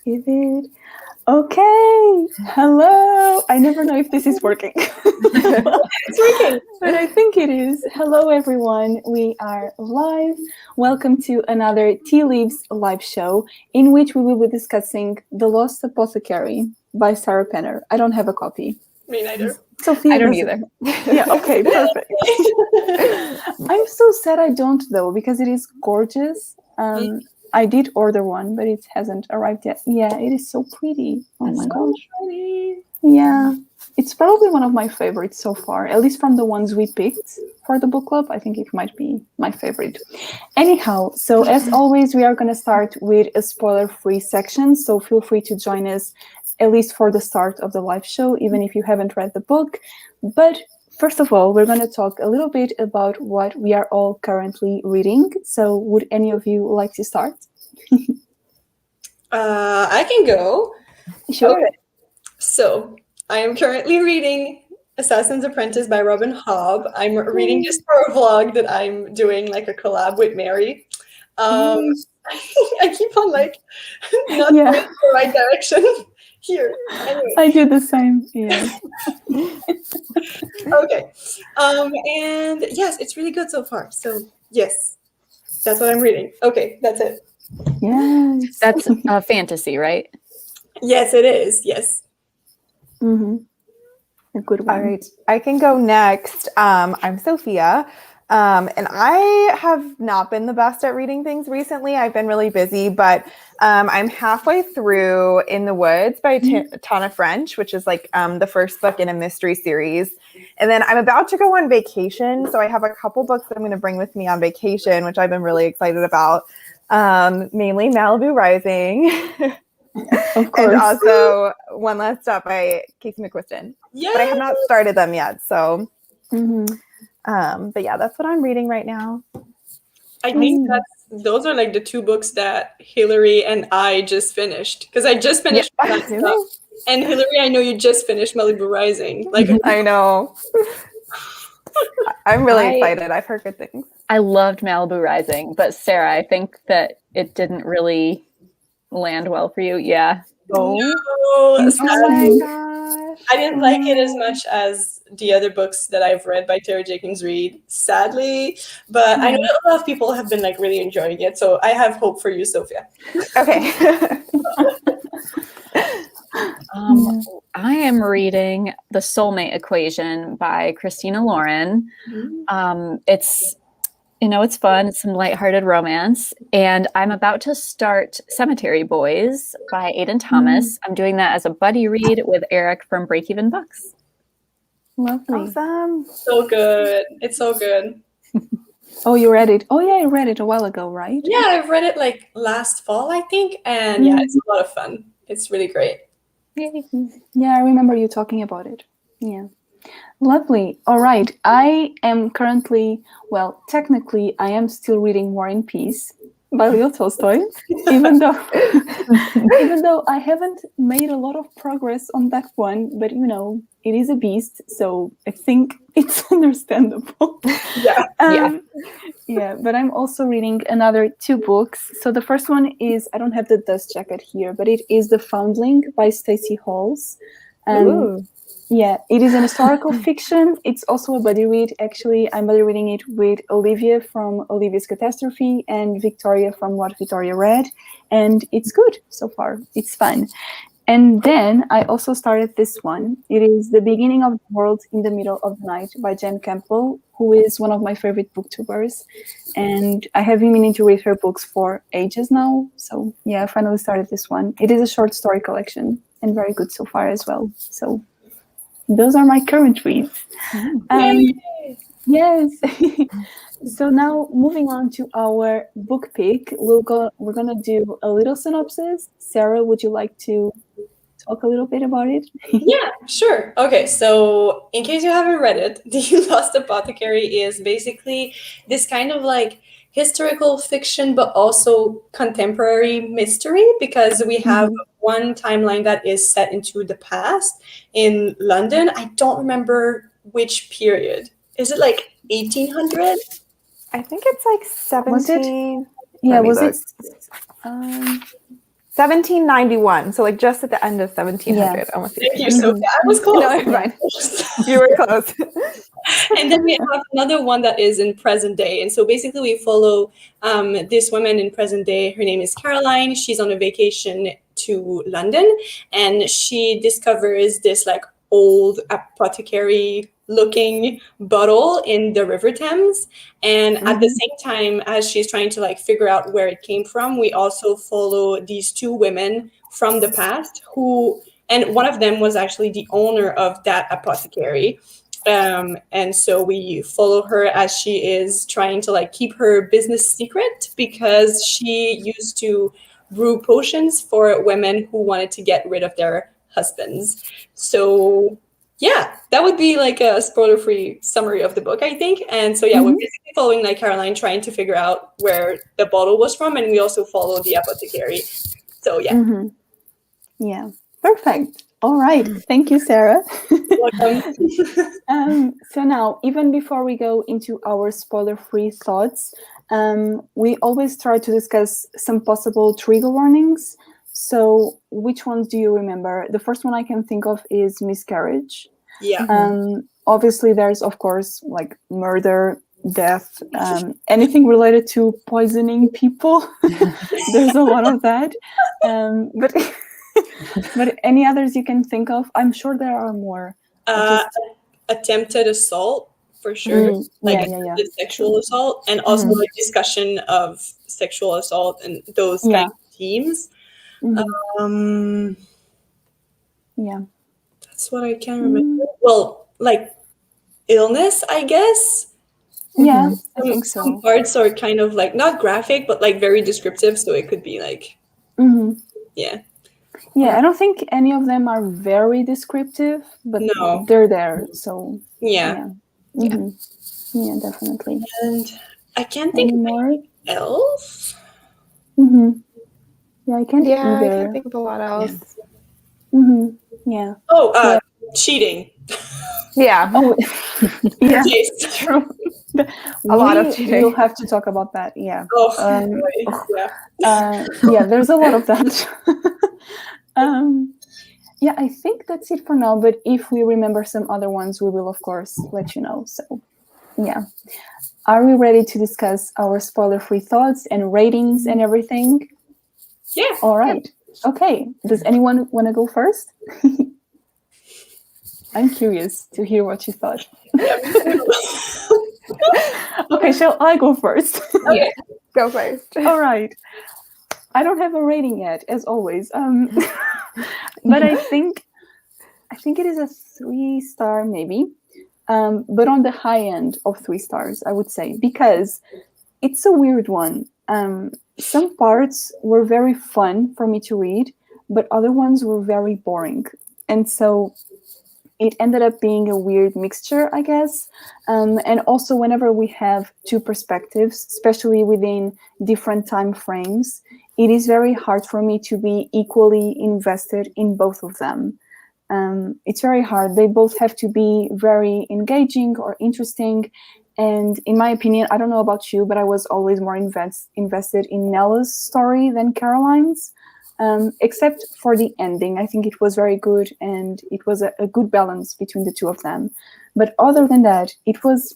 Give it. Okay. Hello. I never know if this is working. It's working. But I think it is. Hello, everyone. We are live. Welcome to another Tea Leaves live show in which we will be discussing The Lost Apothecary by Sarah Penner. I don't have a copy. Me neither. Sophia I don't doesn't. either. Yeah, okay, perfect. I'm so sad I don't, though, because it is gorgeous. I did order one, but it hasn't arrived yet. Yeah, it is so pretty. Oh my gosh. Pretty. Yeah, it's probably one of my favorites so far, at least from the ones we picked for the book club. I think it might be my favorite. Anyhow, so as always, we are going to start with a spoiler-free section, so feel free to join us at least for the start of the live show, even if you haven't read the book. But first of all, we're going to talk a little bit about what we are all currently reading. So would any of you like to start? I can go. Sure. Okay. So I am currently reading Assassin's Apprentice by Robin Hobb. I'm reading this for a vlog that I'm doing, like a collab with Mary. I keep on not going in the right direction here. Anyway. I do the same. Yeah. Okay. And yes, it's really good so far. So yes, that's what I'm reading. Okay, that's it. Yes. That's a fantasy, right? Yes, it is. Yes. Mm-hmm. A good one. All right, I can go next. I'm Sofia, and I have not been the best at reading things recently. I've been really busy, but I'm halfway through In the Woods by Tana French, which is like the first book in a mystery series. And then I'm about to go on vacation, so I have a couple books that I'm going to bring with me on vacation, which I've been really excited about, mainly Malibu Rising. Of course. And also One Last Stop by Casey McQuiston. Yeah. But I have not started them yet. So, but yeah, that's what I'm reading right now. I think those are like the two books that Hilary and I just finished. Because I just finished One Last Stop. And Hilary, I know you just finished Malibu Rising. Like I know. I'm really excited. I've heard good things. I loved Malibu Rising, but Sarah, I think that it didn't really land well for you. Yeah. No, Oh my gosh. I didn't like it as much as the other books that I've read by Terry Jenkins Reid, sadly. But I know that a lot of people have been like really enjoying it, so I have hope for you, Sofia. Okay. I am reading The Soulmate Equation by Christina Lauren. It's it's fun. It's some lighthearted romance. And I'm about to start Cemetery Boys by Aiden Thomas. I'm doing that as a buddy read with Eric from Break Even Books. Lovely. Awesome. So good. It's so good. Oh, you read it? Oh, yeah, I read it a while ago, right? Yeah, I've read it like last fall, I think. And yeah, it's a lot of fun. It's really great. Yeah, I remember you talking about it. Yeah. Lovely. All right. I am currently, technically, I am still reading War and Peace by Leo Tolstoy, even though I haven't made a lot of progress on that one, but it is a beast, so I think it's understandable. Yeah, but I'm also reading another two books. So the first one is, I don't have the dust jacket here, but it is The Foundling by Stacey Halls. Yeah, it is an historical fiction. It's also a buddy read. Actually, I'm buddy reading it with Olivia from Olivia's Catastrophe and Victoria from What Victoria Read. And it's good so far. It's fun. And then I also started this one. It is The Beginning of the World in the Middle of the Night by Jen Campbell, who is one of my favorite booktubers. And I have been meaning to read her books for ages now. So yeah, I finally started this one. It is a short story collection and very good so far as well. So those are my current reads. Yes. So now moving on to our book pick, we're gonna do a little synopsis. Sarah, would you like to talk a little bit about it? Yeah, sure. Okay, so in case you haven't read it, The Lost Apothecary is basically this kind of like historical fiction, but also contemporary mystery, because we have one timeline that is set into the past in London. I don't remember which period. Is it like 1800? I think it's like 17. Yeah, was it? 1791. So like just at the end of 1700. Yeah. Almost. Thank you, Sophia. I was close. No, it's fine. You were close. And then we have another one that is in present day. And so basically we follow this woman in present day. Her name is Caroline. She's on a vacation to London, and she discovers this like old apothecary looking bottle in the River Thames. And at the same time as she's trying to like figure out where it came from, we also follow these two women from the past and one of them was actually the owner of that apothecary. And so we follow her as she is trying to like keep her business secret, because she used to brew potions for women who wanted to get rid of their husbands. So yeah, that would be like a spoiler-free summary of the book, I think. And so yeah, we're basically following like Caroline trying to figure out where the bottle was from, and we also follow the apothecary. So yeah. Yeah, perfect. All right, thank you, Sarah. Welcome. So now, even before we go into our spoiler-free thoughts, we always try to discuss some possible trigger warnings. So which ones do you remember? The first one I can think of is miscarriage. Yeah. Obviously, there's, of course, like murder, death, anything related to poisoning people. There's a lot of that. But any others you can think of? I'm sure there are more. Attempted assault, for sure. The sexual assault, and also like discussion of sexual assault and those kind of themes. That's what I can remember. Well, like illness, I guess. Yeah, I think so. Some parts are kind of like not graphic, but like very descriptive. So it could be like, Yeah, I don't think any of them are very descriptive, but they're there. So yeah, definitely. And I can't think of anything else. Yeah, I can't either. I can't think of a lot else. Yeah. Oh, cheating. Yeah. Oh, yeah. Yes. True. A lot of cheating. You'll have to talk about that. Yeah. Yeah. There's a lot of that. Yeah, I think that's it for now. But if we remember some other ones, we will, of course, let you know. So, yeah. Are we ready to discuss our spoiler-free thoughts and ratings and everything? Yeah. All right. Okay. Does anyone want to go first? I'm curious to hear what you thought. Okay, shall I go first? Okay. Go first. All right. I don't have a rating yet, as always. But I think it is a 3-star, maybe. But on the high end of 3 stars, I would say, because it's a weird one. Some parts were very fun for me to read, but other ones were very boring. And so it ended up being a weird mixture, I guess. And also, whenever we have 2 perspectives, especially within different time frames, it is very hard for me to be equally invested in both of them. It's very hard. They both have to be very engaging or interesting. And in my opinion, I don't know about you, but I was always more invested in Nella's story than Caroline's, except for the ending. I think it was very good, and it was a good balance between the two of them. But other than that, it was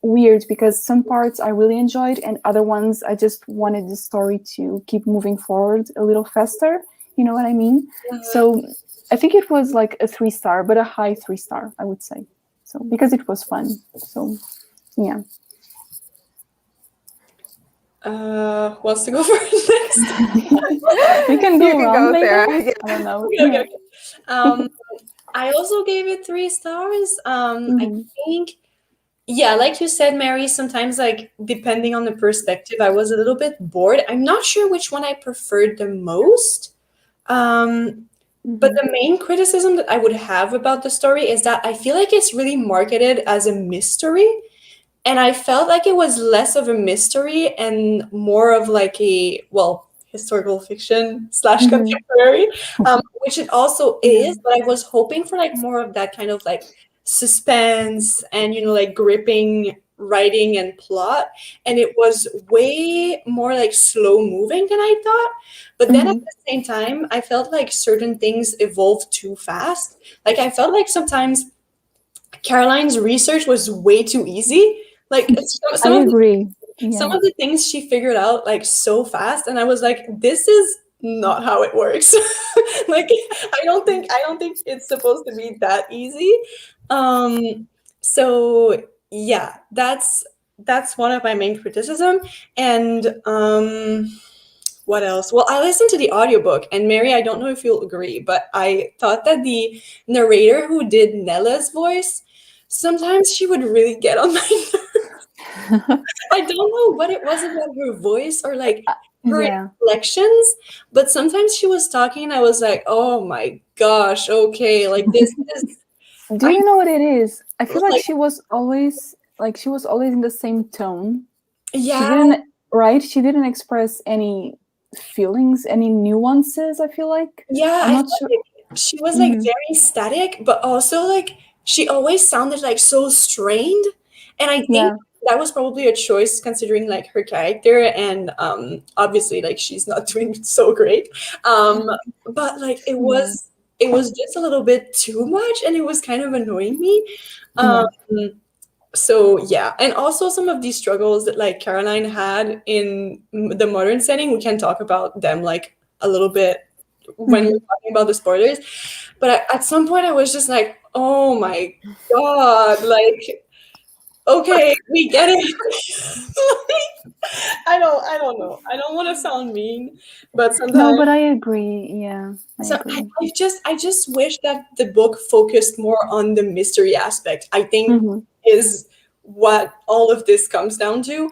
weird because some parts I really enjoyed, and other ones I just wanted the story to keep moving forward a little faster. You know what I mean? So I think it was like a 3-star, but a high 3-star, I would say. So because it was fun. So yeah. Wants to go first next? We can go around, Sarah. Yeah. I don't know. Okay. I also gave it 3 stars. I think, yeah, like you said, Mary, sometimes like depending on the perspective, I was a little bit bored. I'm not sure which one I preferred the most. But the main criticism that I would have about the story is that I feel like it's really marketed as a mystery. And I felt like it was less of a mystery and more of like a, historical fiction / contemporary, which it also is. But I was hoping for like more of that kind of like suspense and, like gripping writing and plot, and it was way more like slow moving than I thought. But then at the same time, I felt like certain things evolved too fast. Like I felt like sometimes Caroline's research was way too easy. Like some I of agree. some of the things she figured out like so fast, and I was like, this is not how it works. Like I don't think it's supposed to be that easy. So yeah, that's one of my main criticism. And what else? Well, I listened to the audiobook, and Mary, I don't know if you'll agree, but I thought that the narrator who did Nella's voice, sometimes she would really get on my nerves. I don't know what it was about her voice or like her inflections, but sometimes she was talking and I was like, oh my gosh, okay, like this is. Do you know what it is? I feel like she was always in the same tone. Yeah. She didn't express any feelings, any nuances, I feel like. Yeah, I'm not sure. Like she was like very static, but also like she always sounded like so strained. And I think that was probably a choice considering like her character, and obviously like she's not doing so great. But like it was just a little bit too much, and it was kind of annoying me. So yeah, and also some of these struggles that like Caroline had in the modern setting, we can talk about them like a little bit when we're talking about the spoilers. But at some point I was just like, oh my god, like okay, we get it. Like, I don't know. I don't want to sound mean, but sometimes. No, but I agree. Yeah. I just wish that the book focused more on the mystery aspect. I think is what all of this comes down to.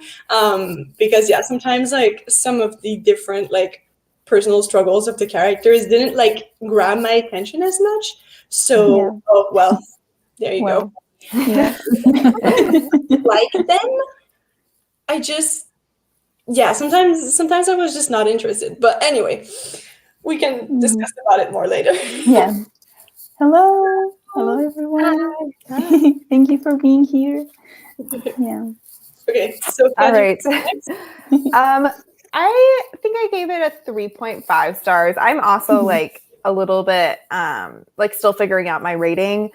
Because sometimes like some of the different like personal struggles of the characters didn't like grab my attention as much. So there you go. Yeah. Like them, I just sometimes I was just not interested. But anyway, we can discuss about it more later. Yeah. Hello everyone. Hi. Thank you for being here. Yeah. Okay, so all right. I think I gave it a 3.5 stars. I'm also like a little bit like still figuring out my rating.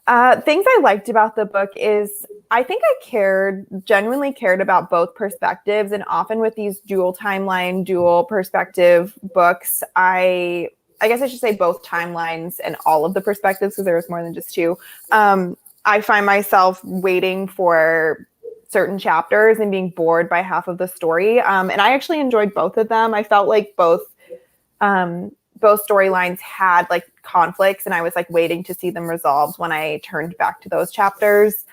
Things I liked about the book is I think I genuinely cared about both perspectives, and often with these dual timeline, dual perspective books, I guess I should say both timelines and all of the perspectives because there was more than just two. I find myself waiting for certain chapters and being bored by half of the story. And I actually enjoyed both of them. I felt like both storylines had like conflicts, and I was like waiting to see them resolved when I turned back to those chapters.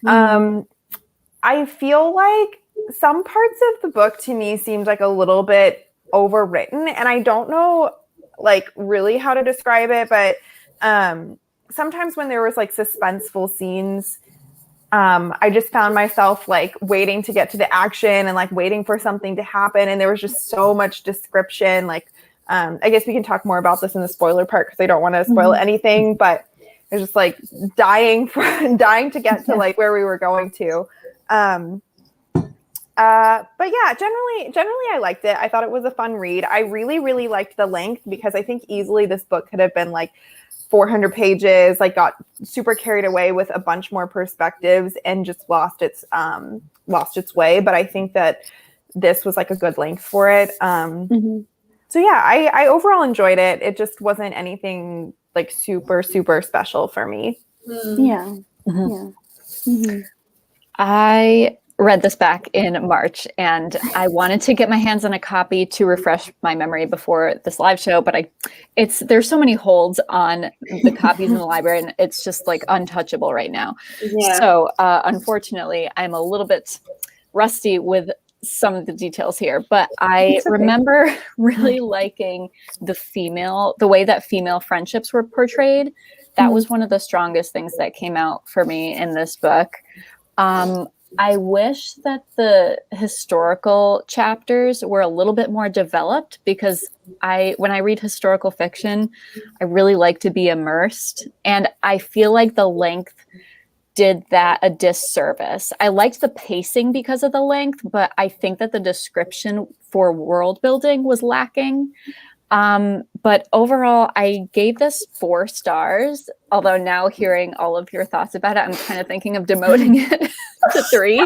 I feel like some parts of the book to me seemed like a little bit overwritten, and I don't know like really how to describe it, but sometimes when there was like suspenseful scenes, I just found myself like waiting to get to the action and like waiting for something to happen, and there was just so much description. Like I guess we can talk more about this in the spoiler part because I don't want to spoil anything, but it's just like dying to get to like where we were going to. But yeah, generally I liked it. I thought it was a fun read. I really, really liked the length because I think easily this book could have been like 400 pages, like got super carried away with a bunch more perspectives and just lost its way. But I think that this was like a good length for it. So yeah, I overall enjoyed it. It just wasn't anything like super, super special for me. Yeah. I read this back in March, and I wanted to get my hands on a copy to refresh my memory before this live show, but there's so many holds on the copies in the library, and it's just like untouchable right now. Yeah. So unfortunately, I'm a little bit rusty with some of the details here, but I remember really liking the way that female friendships were portrayed. That was one of the strongest things that came out for me in this book. I wish that the historical chapters were a little bit more developed, because when I read historical fiction, I really like to be immersed. And I feel like the length did that a disservice. I liked the pacing because of the length, but I think that the description for world building was lacking. But overall, I gave this 4 stars. Although now hearing all of your thoughts about it, I'm kind of thinking of demoting it to 3.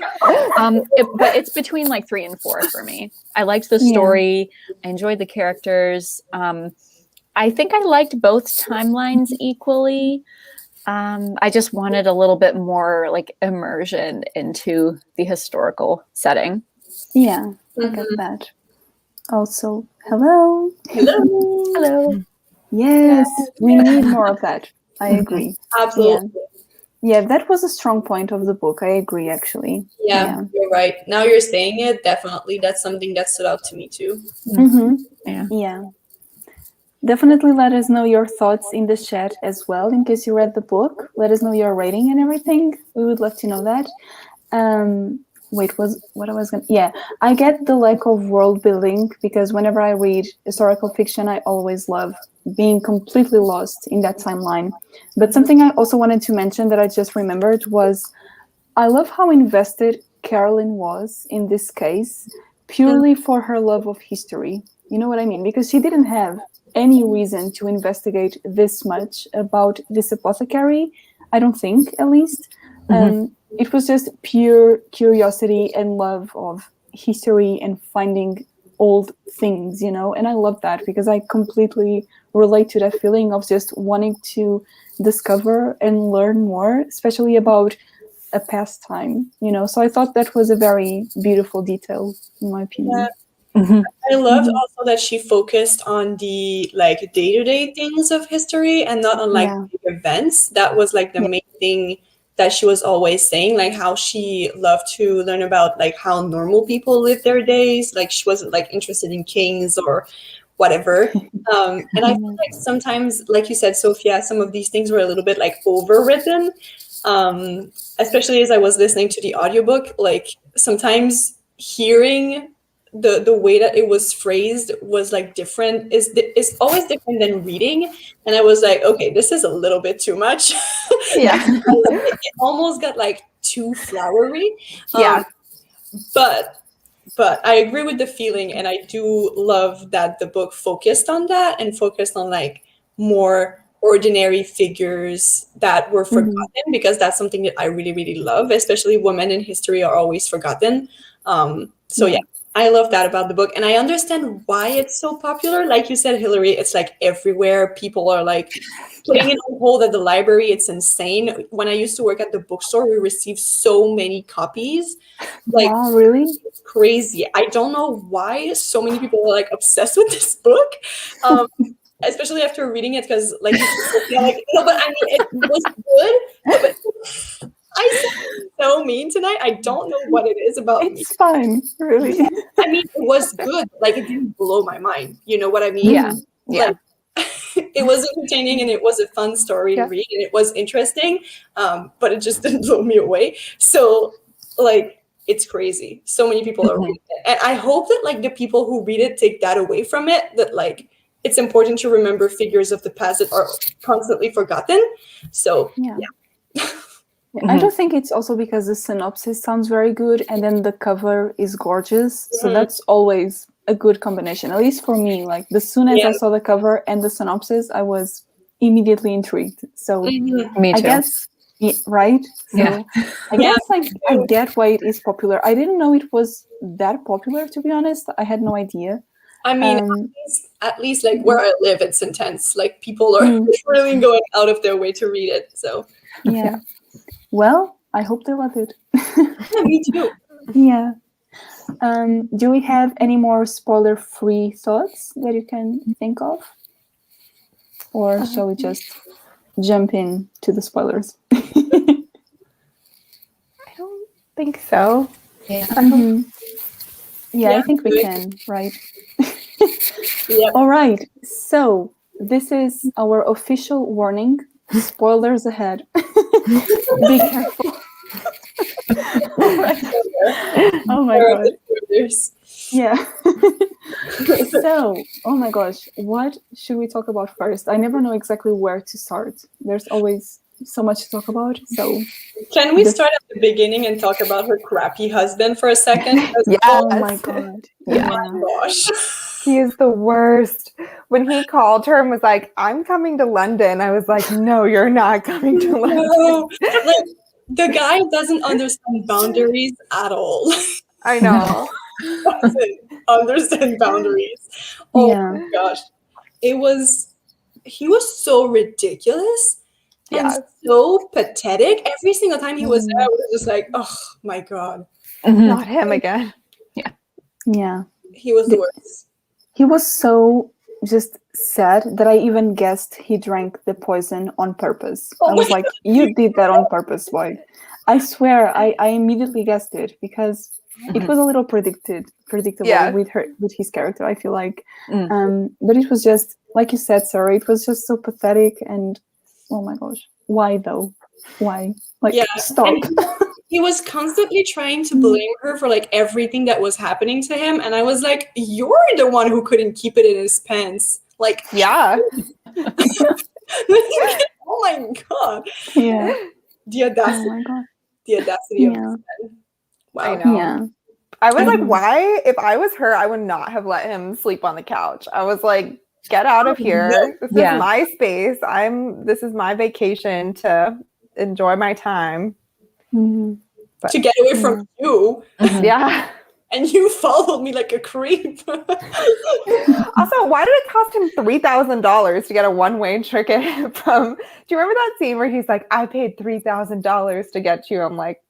But it's between like 3 and 4 for me. I liked the story. I enjoyed the characters. I think I liked both timelines equally. I just wanted a little bit more like immersion into the historical setting. Yeah, I get that. Also, hello. Hello. Yes, we need more of that. I agree. Absolutely. Yeah, that was a strong point of the book. I agree, actually. Yeah, you're right. Now you're saying it, definitely that's something that stood out to me too. Yeah. Definitely let us know your thoughts in the chat as well, in case you read the book. Let us know your rating and everything. We would love to know that. I get the lack of world building because whenever I read historical fiction, I always love being completely lost in that timeline. But something I also wanted to mention that I just remembered was I love how invested Carolyn was in this case purely for her love of history. You know what I mean? Because she didn't have any reason to investigate this much about this apothecary, I don't think, at least. It was just pure curiosity and love of history and finding old things, you know, and I love that because I completely relate to that feeling of just wanting to discover and learn more, especially about a past time, you know. So I thought that was a very beautiful detail, in my opinion. I loved also that she focused on the like day-to-day things of history and not on like big events. That was like the main thing that she was always saying, like how she loved to learn about like how normal people live their days. Like she wasn't like interested in kings or whatever. And I feel like sometimes, like you said, Sofia, some of these things were a little bit like overwritten. Especially as I was listening to the audiobook, like sometimes hearing the way that it was phrased was like different is always different than reading, and I was like, okay, this is a little bit too much. It almost got like too flowery. But I agree with the feeling, and I do love that the book focused on that and focused on like more ordinary figures that were forgotten, because that's something that I really, really love, especially women in history are always forgotten. Yeah, I love that about the book, and I understand why it's so popular. Like you said, Hilary, it's like everywhere. People are like putting it on hold at the library. It's insane. When I used to work at the bookstore, we received so many copies. Like, wow, really? It's crazy. I don't know why so many people are like obsessed with this book. Especially after reading it, because like, like, no, but I mean, it was good. But I sound so mean tonight. I don't know what it is about me. It's fine, really. I mean, it was good. Like, it didn't blow my mind. You know what I mean? Yeah. Like, it was entertaining and it was a fun story to read and it was interesting, but it just didn't blow me away. So, like, it's crazy. So many people are reading it. And I hope that, like, the people who read it take that away from it, that, like, it's important to remember figures of the past that are constantly forgotten. So, I don't think it's also because the synopsis sounds very good and then the cover is gorgeous. So that's always a good combination, at least for me. Like, as soon as I saw the cover and the synopsis, I was immediately intrigued. So me too. I guess, right? So I guess I get why it is popular. I didn't know it was that popular, to be honest. I had no idea. I mean, at least like where I live, it's intense. Like, people are really going out of their way to read it. So yeah. Well, I hope they love it. Me too. Yeah. Do we have any more spoiler-free thoughts that you can think of? Or shall we just jump in to the spoilers? I don't think so. Yeah. I think we can, right? All right. So this is our official warning. Spoilers ahead. Be careful. Oh my god. Yeah. So, oh my gosh, what should we talk about first? I never know exactly where to start. There's always so much to talk about. So can we start at the beginning and talk about her crappy husband for a second? Yes. Oh my god. Oh my gosh. He is the worst. When he called her and was like, I'm coming to London, I was like, no, you're not coming to London. No. Like, the guy doesn't understand boundaries at all. I know. Doesn't understand boundaries. Oh Yeah. my gosh. He was so ridiculous and Yeah. so pathetic. Every single time he was there, I was just like, oh my god. Not him again. Yeah. He was the worst. He was so just sad that I even guessed he drank the poison on purpose. Oh I was my like, you did that on purpose, boy. I swear, I immediately guessed it because it was a little predictable Yeah. with his character, I feel like. But it was just, like you said, Sarah, it was just so pathetic and, oh my gosh, why though? Why? Like, stop. And he was constantly trying to blame her for like everything that was happening to him, and I was like, you're the one who couldn't keep it in his pants. Like, Yeah. oh my god. Yeah. The audacity. Oh my god. The audacity of Yeah. this man. Wow. I know. Yeah. I was like, Mhm. why? If I was her, I would not have let him sleep on the couch. I was like, get out of here. This is my space. This is my vacation to enjoy my time. Mhm. But, to get away from you, yeah. and you followed me like a creep. Also, why did it cost him $3,000 to get a one-way ticket from? Do you remember that scene where he's like, "I paid $3,000 to get you"? I'm like,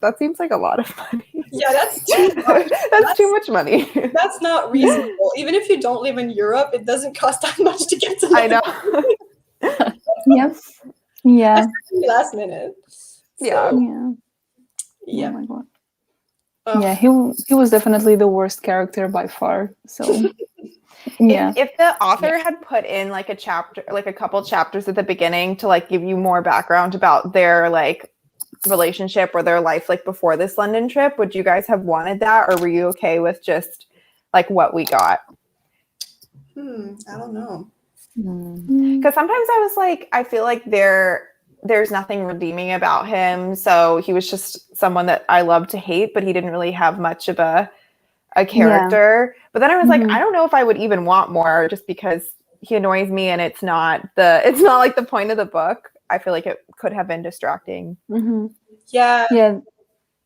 that seems like a lot of money. Yeah, that's too much. That's too much money. That's not reasonable. Even if you don't live in Europe, it doesn't cost that much to get to I London. know. Yep. Yeah. Especially last minute. Yeah. Yeah. Yeah. Oh my god. Ugh. Yeah, he was definitely the worst character by far. So yeah. If the author had put in like a chapter, like a couple chapters at the beginning to like give you more background about their like relationship or their life like before this London trip, would you guys have wanted that, or were you okay with just like what we got? I don't know. Because sometimes I was like, I feel like there's nothing redeeming about him. So he was just someone that I love to hate, but he didn't really have much of a character. Yeah. But then I was like, I don't know if I would even want more, just because he annoys me and it's not like the point of the book. I feel like it could have been distracting. Yeah. Yeah,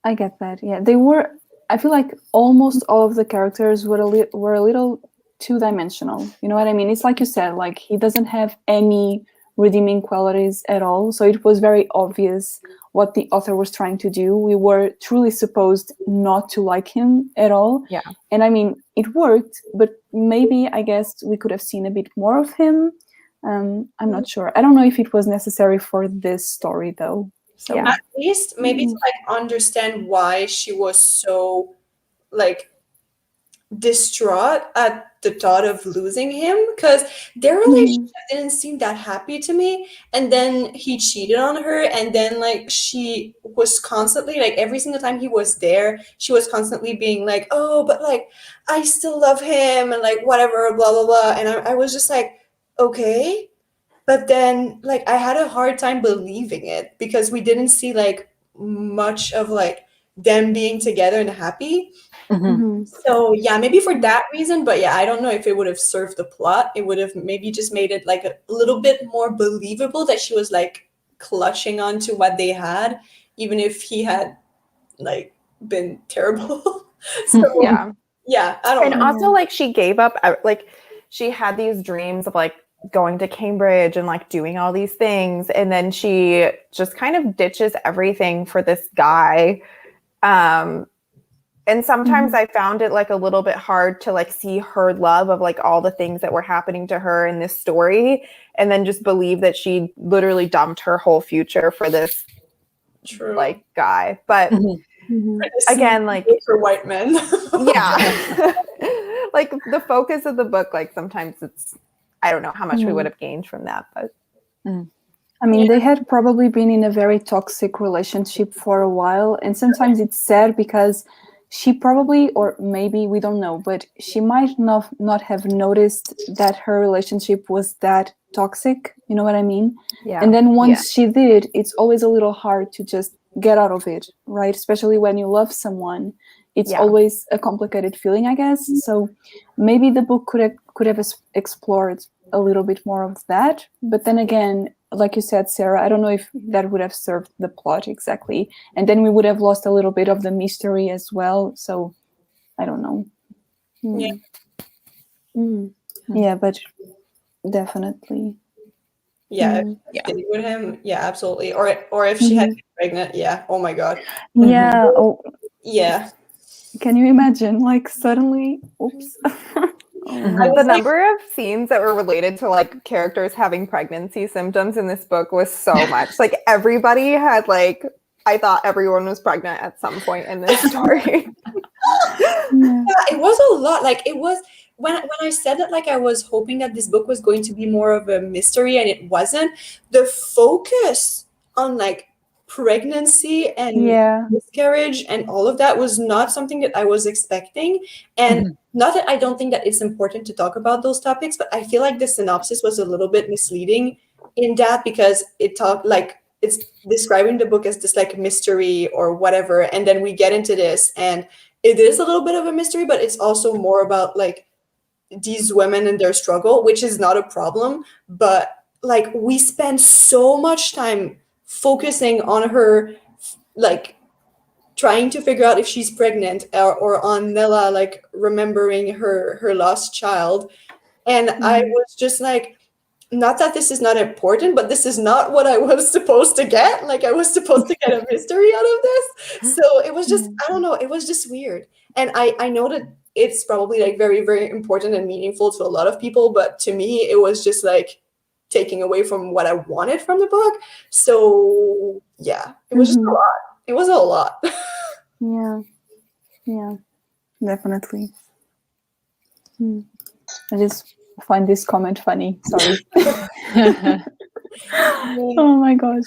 I get that. Yeah, I feel like almost all of the characters were a little two-dimensional. You know what I mean? It's like you said, like he doesn't have any redeeming qualities at all. So it was very obvious what the author was trying to do. We were truly supposed not to like him at all. Yeah. And I mean, it worked, but maybe I guess we could have seen a bit more of him. I'm not sure. I don't know if it was necessary for this story though. So at least maybe to like understand why she was so like distraught at the thought of losing him, because their relationship didn't seem that happy to me. And then he cheated on her, and then like she was constantly like every single time he was there, she was constantly being like, oh, but like I still love him and like whatever, blah blah blah. And I was just like, okay. But then like I had a hard time believing it, because we didn't see like much of like them being together and happy. So yeah, maybe for that reason, but yeah, I don't know if it would have served the plot. It would have maybe just made it like a little bit more believable that she was like clutching on to what they had, even if he had like been terrible. So yeah, I don't know. And also like she gave up, like she had these dreams of like going to Cambridge and like doing all these things, and then she just kind of ditches everything for this guy. And sometimes I found it like a little bit hard to like see her love of like all the things that were happening to her in this story, and then just believe that she literally dumped her whole future for this like guy. But again, like for white men. Yeah. Like the focus of the book, like sometimes it's, I don't know how much we would have gained from that, but I mean, they had probably been in a very toxic relationship for a while, and sometimes it's sad because she probably, or maybe we don't know, but she might not have noticed that her relationship was that toxic, you know what I mean? Yeah. And then once she did, it's always a little hard to just get out of it, right? Especially when you love someone, it's always a complicated feeling, I guess. So maybe the book could have explored a little bit more of that. But then again, like you said, Sarah, I don't know if that would have served the plot exactly. And then we would have lost a little bit of the mystery as well. So I don't know. Yeah, but definitely. Yeah, stayed with him. Yeah, absolutely. Or if she had been pregnant. Yeah. Oh my God. Yeah. Oh, yeah. Can you imagine? Like suddenly, oops. The number of scenes that were related to like characters having pregnancy symptoms in this book was so much. Like everybody had like, I thought everyone was pregnant at some point in this story. Yeah, it was a lot. Like it was when I said that, like I was hoping that this book was going to be more of a mystery, and it wasn't. The focus on like pregnancy and miscarriage and all of that was not something that I was expecting. And not that I don't think that it's important to talk about those topics, but I feel like the synopsis was a little bit misleading in that, because it talked like it's describing the book as this like mystery or whatever, and then we get into this and it is a little bit of a mystery, but it's also more about like these women and their struggle, which is not a problem. But like we spend so much time focusing on her, like trying to figure out if she's pregnant, or on Nella, like remembering her lost child. And I was just like, not that this is not important, but this is not what I was supposed to get. Like I was supposed to get a mystery out of this. So it was just, I don't know, it was just weird. And I know that it's probably like very, very important and meaningful to a lot of people, but to me, it was just like taking away from what I wanted from the book. So yeah, it was just a lot. It was a lot. Yeah, definitely. I just find this comment funny. Sorry. Oh my gosh.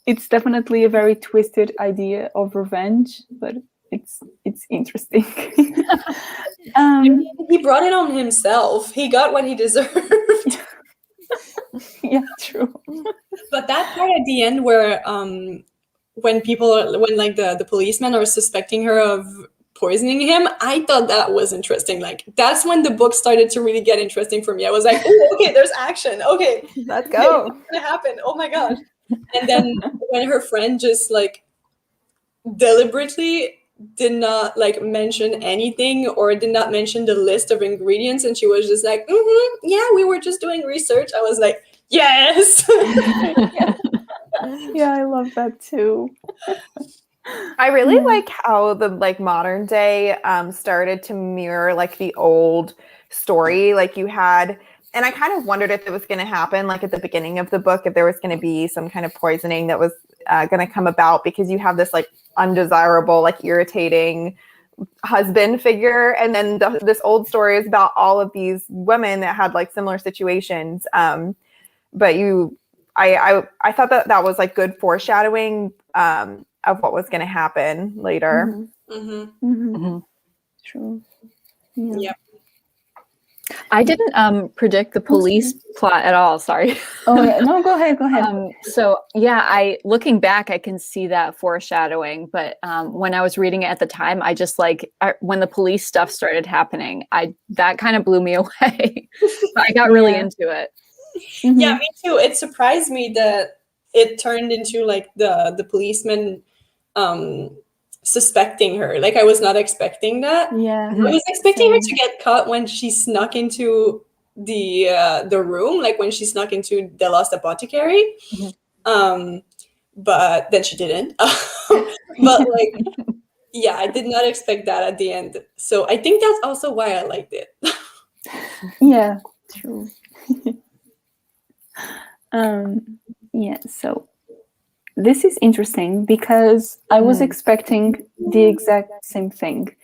It's definitely a very twisted idea of revenge, but it's interesting. He brought it on himself. He got what he deserved. Yeah, true. But that part at the end where when like the policemen are suspecting her of poisoning him, I thought that was interesting. Like that's when the book started to really get interesting for me. I was like, oh, okay, there's action. Okay, let's go. What's gonna happen? Oh my gosh. And then when her friend just like deliberately did not like mention anything or did not mention the list of ingredients, and she was just like, yeah, we were just doing research, I was like, yes. Yeah, I love that too. I really like how the like modern day started to mirror like the old story. Like you had, and I kind of wondered if it was going to happen like at the beginning of the book, if there was going to be some kind of poisoning that was going to come about, because you have this like undesirable, like irritating husband figure. And then this old story is about all of these women that had like similar situations. But I thought that was like good foreshadowing of what was going to happen later. True. Yeah. I didn't predict the police plot at all. Sorry. Oh yeah. No, go ahead. So yeah, looking back, I can see that foreshadowing. But when I was reading it at the time, I just when the police stuff started happening, that kind of blew me away. I got really into it. Yeah, me too. It surprised me that it turned into like the policeman suspecting her. Like I was not expecting that. Yeah. I was expecting her to get caught when she snuck into the room, like when she snuck into the Lost Apothecary. But then she didn't. But like, yeah, I did not expect that at the end. So I think that's also why I liked it. Yeah, true. Yeah, so this is interesting because I was expecting the exact same thing.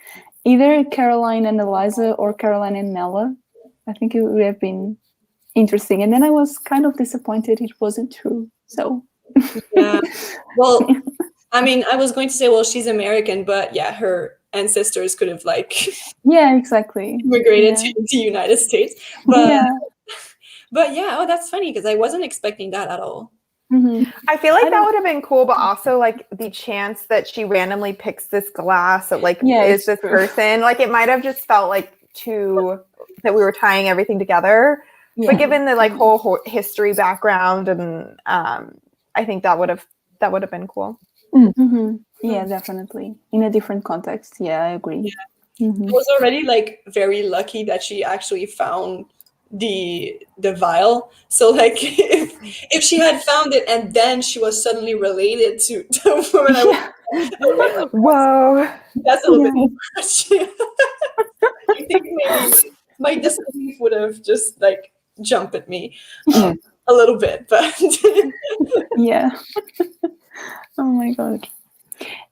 Either Caroline and Eliza or Caroline and Nella. I think it would have been interesting. And then I was kind of disappointed it wasn't true. So yeah. Well, I mean, I was going to say, well, she's American, but yeah, her ancestors could have like yeah, exactly. immigrated to the United States. But But yeah, oh, that's funny because I wasn't expecting that at all. I feel like that would have been cool, but also like the chance that she randomly picks this glass that like is this person, like it might have just felt like that we were tying everything together. But given the like whole history background, and I think that would have been cool. Yeah, definitely in a different context. Yeah, I agree. I was already like very lucky that she actually found the vial. So like if she had found it and then she was suddenly related to the woman, I was like, whoa, that's a little bit much. I think maybe my disbelief would have just like jumped at me a little bit, but yeah. Oh my god.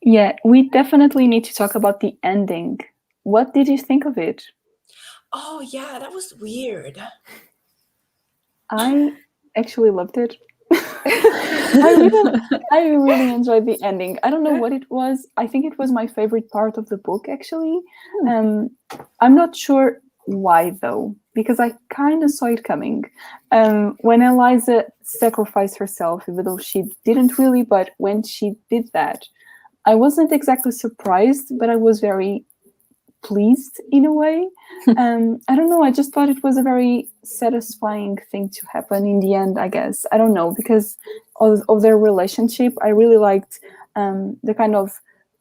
Yeah, we definitely need to talk about the ending. What did you think of it? Oh yeah, that was weird. I actually loved it. I really enjoyed the ending. I don't know what it was. I think it was my favorite part of the book, actually. I'm not sure why, though, because I kind of saw it coming. When Eliza sacrificed herself, even though she didn't really, but when she did that, I wasn't exactly surprised, but I was very pleased in a way. I don't know, I just thought it was a very satisfying thing to happen in the end, I guess. I don't know, because of their relationship. I really liked the kind of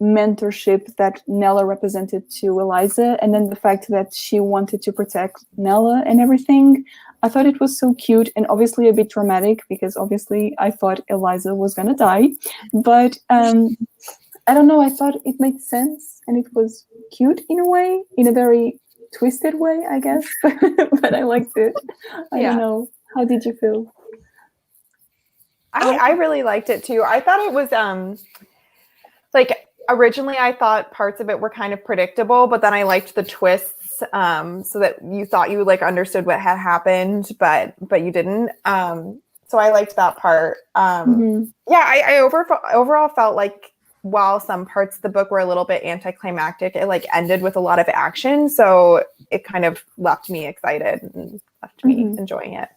mentorship that Nella represented to Eliza, and then the fact that she wanted to protect Nella and everything. I thought it was so cute, and obviously a bit dramatic, because obviously I thought Eliza was gonna die, but I don't know, I thought it made sense, and it was cute in a way, in a very twisted way, I guess, but I liked it. I don't know. How did you feel? I really liked it too. I thought it was like originally I thought parts of it were kind of predictable, but then I liked the twists, so that you thought you like understood what had happened, but you didn't. So I liked that part. Yeah, I overall felt like while some parts of the book were a little bit anticlimactic, it like ended with a lot of action. So it kind of left me excited and left me enjoying it.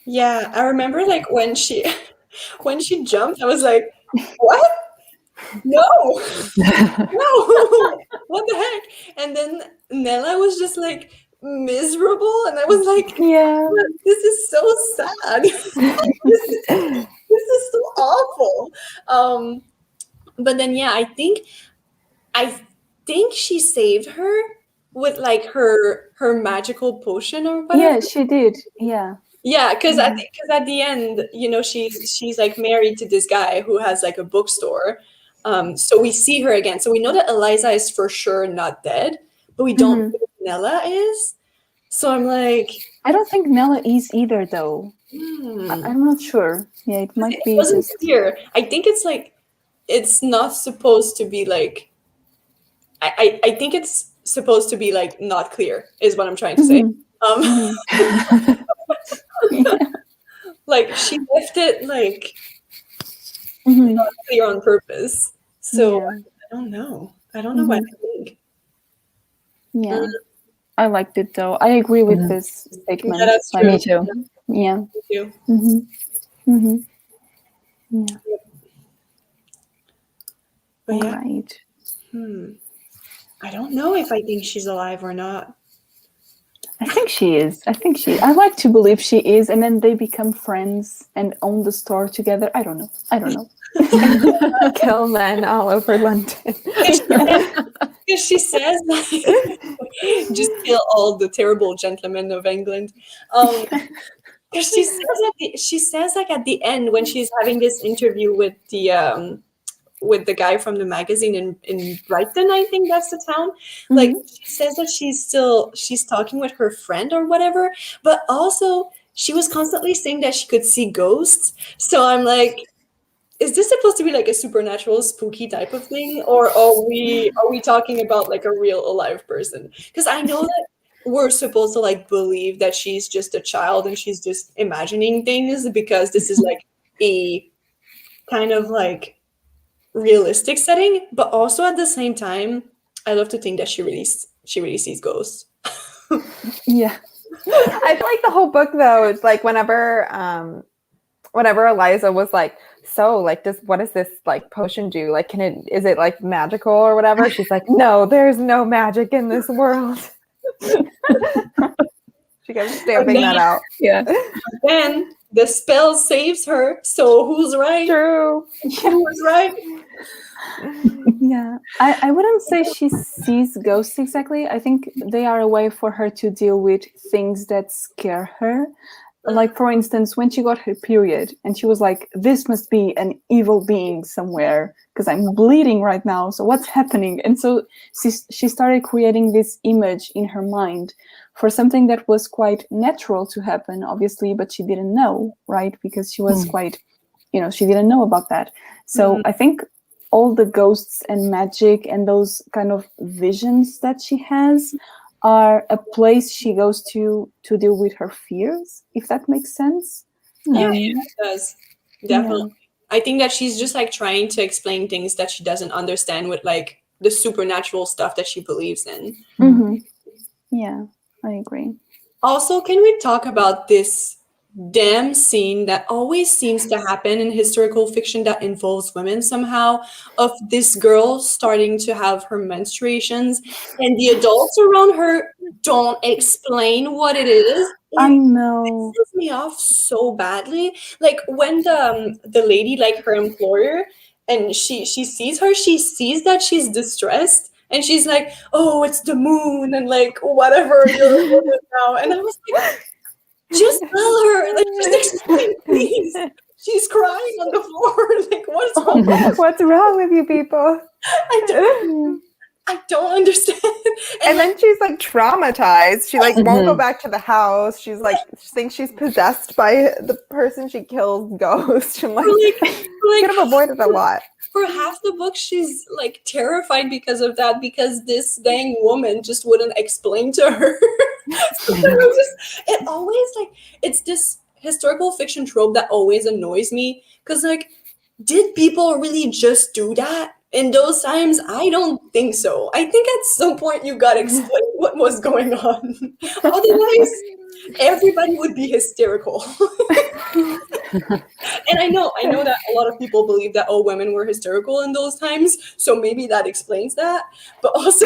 Yeah, I remember like when she jumped, I was like, what? No, no, what the heck? And then Nella was just like miserable, and I was like, yeah, this is so sad. This is so awful. But then yeah, I think she saved her with like her magical potion or whatever. Yeah, she did. Yeah. Yeah, because at the end, you know, she's like married to this guy who has like a bookstore. So we see her again. So we know that Eliza is for sure not dead, but we don't know who Nella is. So I'm like, I don't think Nella is either, though. I'm not sure. Yeah, it might be. It wasn't clear. I think it's like it's not supposed to be like. I think it's supposed to be like not clear is what I'm trying to say. Yeah. Like she left it like not clear on purpose. So I don't know. I don't know what I think. Yeah. I liked it though. I agree with this statement. Yeah, that's true. Me too. Yeah. Me too. Yeah. But yeah. Right. I don't know if I think she's alive or not. I think she is. I like to believe she is, and then they become friends and own the store together. I don't know. Kill men all over London. Because she says like, just kill all the terrible gentlemen of England. Because she says like at the end when she's having this interview with the guy from the magazine in Brighton, I think that's the town. Like she says that she's talking with her friend or whatever, but also she was constantly saying that she could see ghosts. So I'm like, is this supposed to be like a supernatural, spooky type of thing, or are we talking about like a real alive person? Because I know that we're supposed to like believe that she's just a child and she's just imagining things because this is like a kind of like realistic setting, but also at the same time, I love to think that she really sees ghosts. Yeah. I feel like the whole book though, it's like whenever Eliza was like, so like what does this like potion do? Like is it like magical or whatever? She's like, no, there's no magic in this world. She kept stamping that out. Yeah. Then the spell saves her. So who's right? True. Who's right? Yeah, I wouldn't say she sees ghosts exactly. I think they are a way for her to deal with things that scare her. Like, for instance, when she got her period and she was like, this must be an evil being somewhere because I'm bleeding right now. So what's happening? And so she started creating this image in her mind for something that was quite natural to happen, obviously, but she didn't know, right? Because she was quite, she didn't know about that. So I think all the ghosts and magic and those kind of visions that she has are a place she goes to deal with her fears, if that makes sense. Yeah, it does. Definitely. Yeah. I think that she's just like trying to explain things that she doesn't understand with like the supernatural stuff that she believes in. Mm-hmm. Yeah, I agree. Also, can we talk about this damn scene that always seems to happen in historical fiction that involves women somehow, of this girl starting to have her menstruations and the adults around her don't explain what it is? I know. It pisses me off so badly. Like when the lady, like her employer, and she sees her, she sees that she's distressed. And she's like, oh, it's the moon and like whatever you're doing now. And I was like, just tell her, like, just explain, please. She's crying on the floor. Like, what's wrong? What's wrong with you people? I don't understand. And then she's like traumatized. She like won't go back to the house. She's like, she thinks she's possessed by the person she kills, ghost. And like could have avoided a lot. For half the book, she's like terrified because of that, because this dang woman just wouldn't explain to her. So it always like, it's this historical fiction trope that always annoys me, because like, did people really just do that in those times? I don't think so. I think at some point you gotta explain what was going on. Otherwise, everybody would be hysterical. And I know that a lot of people believe that all women were hysterical in those times, so maybe that explains that. But also,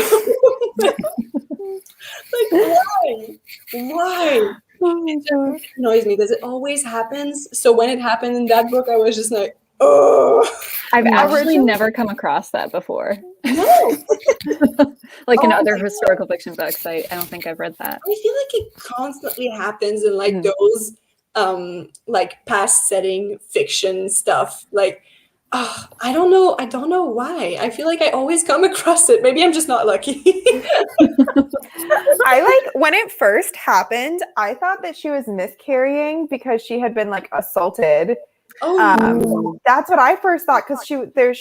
like, why? It annoys me because it always happens. So when it happened in that book, I was just like, oh. I've actually never come across that before. No. Like in other historical fiction books, I don't think I've read that. I feel like it constantly happens in like those like past setting fiction stuff. Like, I don't know why. I feel like I always come across it. Maybe I'm just not lucky. I like when it first happened, I thought that she was miscarrying because she had been like assaulted. That's what I first thought, because she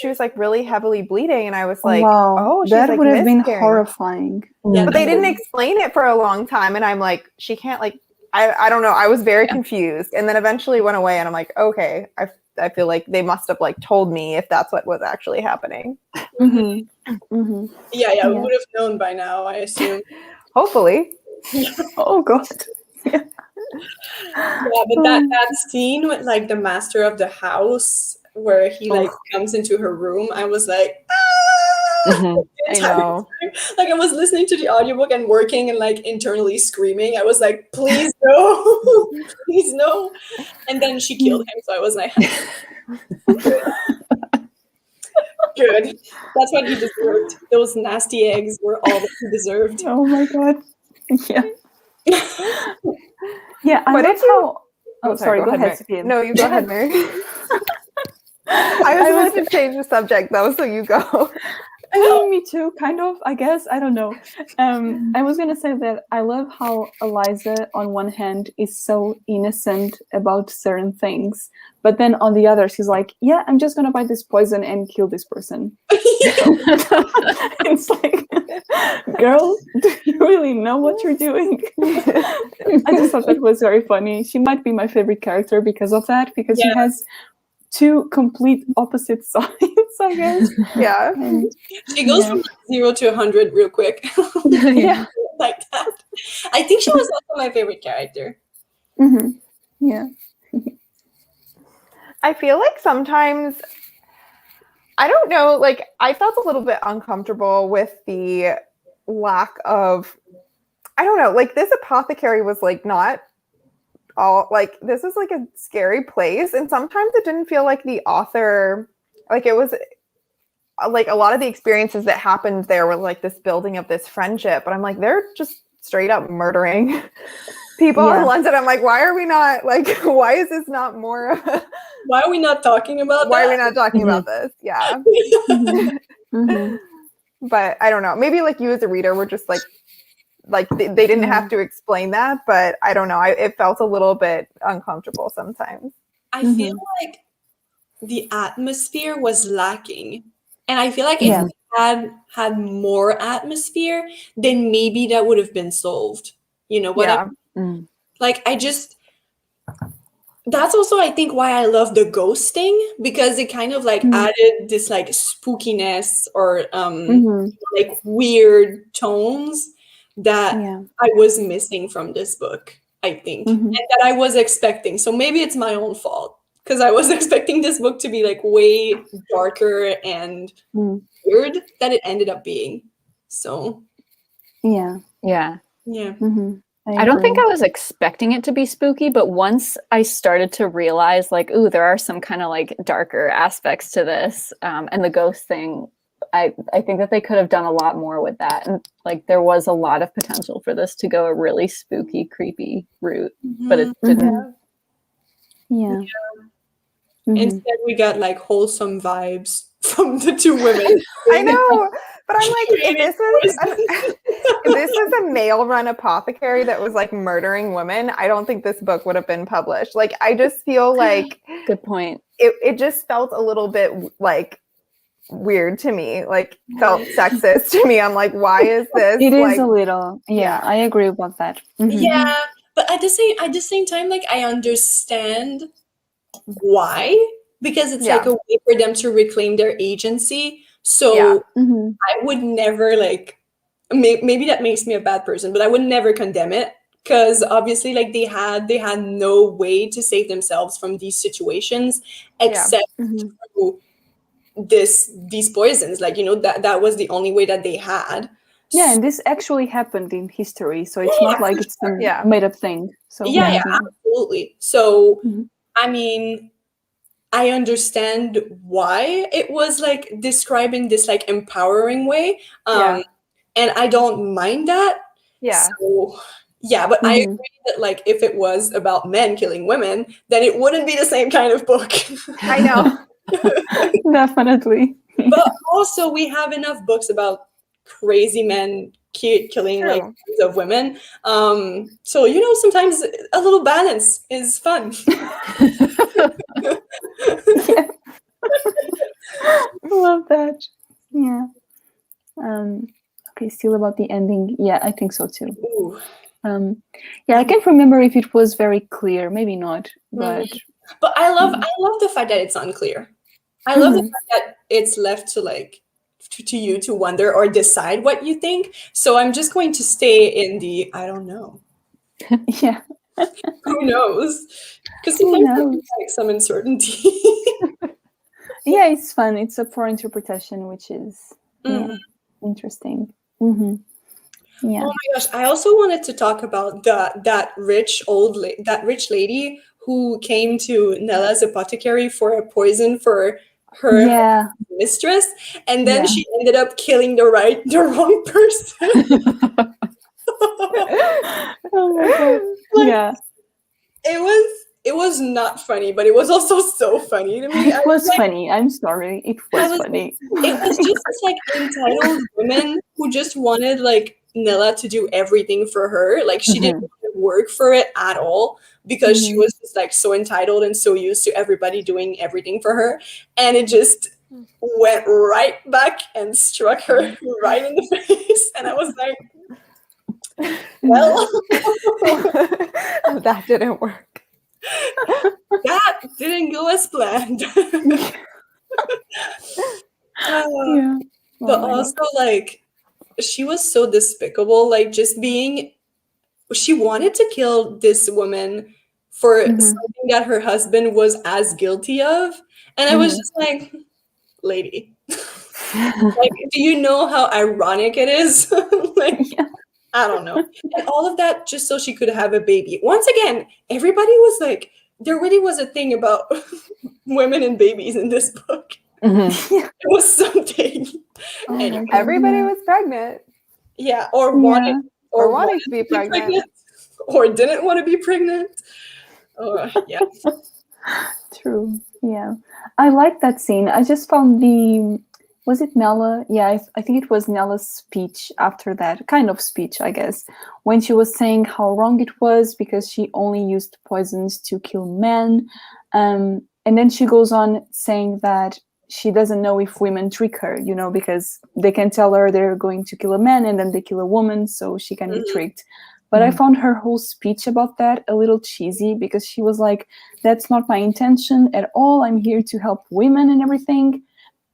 was like really heavily bleeding, and I was like, wow, oh, she's that like would have been miscarrying. horrifying. Yeah, but they didn't explain it for a long time, and I'm like, she can't like, I don't know. I was very confused, and then eventually went away, and I'm like, okay, I feel like they must have like told me if that's what was actually happening. Mm-hmm. Yeah, we would have known by now, I assume. Hopefully. Oh God. Yeah, but that scene with like the master of the house where he like comes into her room, I was like, I know. Like I was listening to the audiobook and working and like internally screaming. I was like, please no, please no. And then she killed him, so I was like, good. That's what he deserved. Those nasty eggs were all that he deserved. Oh my God. Yeah. Yeah, I love how... Oh, sorry, go ahead, Sophia. No, you go ahead, Mary. I was supposed to change the subject, though, so you go. I mean, me too, kind of, I guess. I don't know. I was going to say that I love how Eliza, on one hand, is so innocent about certain things. But then on the other, she's like, yeah, I'm just going to buy this poison and kill this person. It's like, girl, do you really know what you're doing? I just thought that was very funny. She might be my favorite character because of that, because she has two complete opposite sides, I guess. Yeah. She goes from 0 to 100 real quick. Yeah. like that. I think she was also my favorite character. Mm-hmm. Yeah. I feel like sometimes, I don't know, like I felt a little bit uncomfortable with the lack of, I don't know, like this apothecary was like not all, like this was like a scary place. And sometimes it didn't feel like the author, like it was like a lot of the experiences that happened there were like this building of this friendship. But I'm like, they're just straight up murdering people in London. I'm like, why are we not like, why is this not more of a, why are we not talking about why that? are we not talking about this? Yeah. But I don't know. Maybe like you as a reader were just like they didn't have to explain that, but I don't know. It felt a little bit uncomfortable sometimes. I feel like the atmosphere was lacking. And I feel like if we had more atmosphere, then maybe that would have been solved. You know what I mean? Like that's also I think why I love the ghosting, because it kind of like added this like spookiness or like weird tones that I was missing from this book, I think. And that I was expecting. So maybe it's my own fault, because I was expecting this book to be like way darker and weird that it ended up being. So yeah. I don't think I was expecting it to be spooky, but once I started to realize like, ooh, there are some kind of like darker aspects to this, and the ghost thing, I think that they could have done a lot more with that. And like there was a lot of potential for this to go a really spooky, creepy route, but it didn't. Instead we got like wholesome vibes from the two women. I know, but I'm like, if this was a male-run apothecary that was like murdering women, I don't think this book would have been published. Like, I just feel like, good point. It just felt a little bit like weird to me, like felt sexist to me. I'm like, why is this? It is a little, I agree about that. Yeah, but at the same time, like I understand why, because it's like a way for them to reclaim their agency. So I would never like, maybe that makes me a bad person, but I would never condemn it, because obviously like they had no way to save themselves from these situations except through these poisons. Like, you know, that was the only way that they had. Yeah, and this actually happened in history, so it's not like it's a made up thing. So absolutely. So I mean, I understand why it was like described in this like empowering way. And I don't mind that. So, but I agree that like if it was about men killing women, then it wouldn't be the same kind of book. I know. Definitely. But also we have enough books about crazy men killing like tons of women. So, you know, sometimes a little balance is fun. I love that. Yeah. Okay, still about the ending. Yeah, I think so too. I can't remember if it was very clear. Maybe not, but I love the fact that it's unclear. I love the fact that it's left to like to you to wonder or decide what you think. So I'm just going to stay in the I don't know. Yeah. Who knows? Because sometimes there's like some uncertainty. Yeah, it's fun. It's up for interpretation, which is interesting. Yeah. Oh my gosh! I also wanted to talk about that rich lady who came to Nella's apothecary for a poison for her mistress, and then she ended up killing the wrong person. Oh my god! Like, it was not funny, but it was also so funny to me. It was funny. I'm sorry. It was funny. It was just this, like entitled woman who just wanted like Nella to do everything for her. Like she didn't work for it at all, because she was just like so entitled and so used to everybody doing everything for her, and it just went right back and struck her right in the face. And I was like, well, that didn't work. That didn't go as planned. But also like she was so despicable. Like, just being, she wanted to kill this woman for something that her husband was as guilty of. And I was just like, lady, like, do you know how ironic it is? Like, I don't know. And all of that just so she could have a baby. Once again, everybody was like, there really was a thing about women and babies in this book. It was something. Oh Everybody was pregnant. Yeah, or wanted to be pregnant. or didn't want to be pregnant. Yeah. True. Yeah. I like that scene. I just found was it Nella? Yeah, I think it was Nella's speech after that, kind of speech, I guess, when she was saying how wrong it was because she only used poisons to kill men. And then she goes on saying that she doesn't know if women trick her, because they can tell her they're going to kill a man and then they kill a woman, so she can be tricked. But I found her whole speech about that a little cheesy because she was like, that's not my intention at all. I'm here to help women and everything.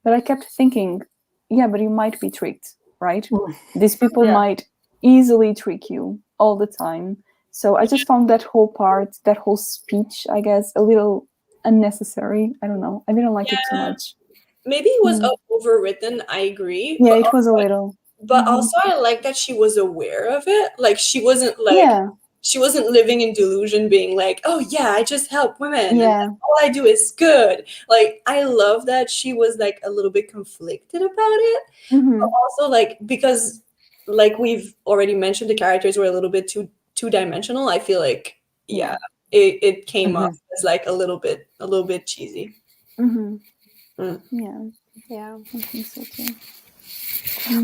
But I kept thinking, yeah, but you might be tricked, right? These people might easily trick you all the time. So I just found that whole part, that whole speech, I guess, a little unnecessary. I don't know. I didn't like it too much. Maybe it was overwritten, I agree. Yeah, it was a little. But also I like that she was aware of it. Like, she wasn't like, she wasn't living in delusion being like, oh yeah, I just help women. Yeah. And all I do is good. Like, I love that she was like a little bit conflicted about it. But also, like, because like we've already mentioned, the characters were a little bit too two-dimensional. I feel like, it came off as like a little bit cheesy. Yeah. I think so too.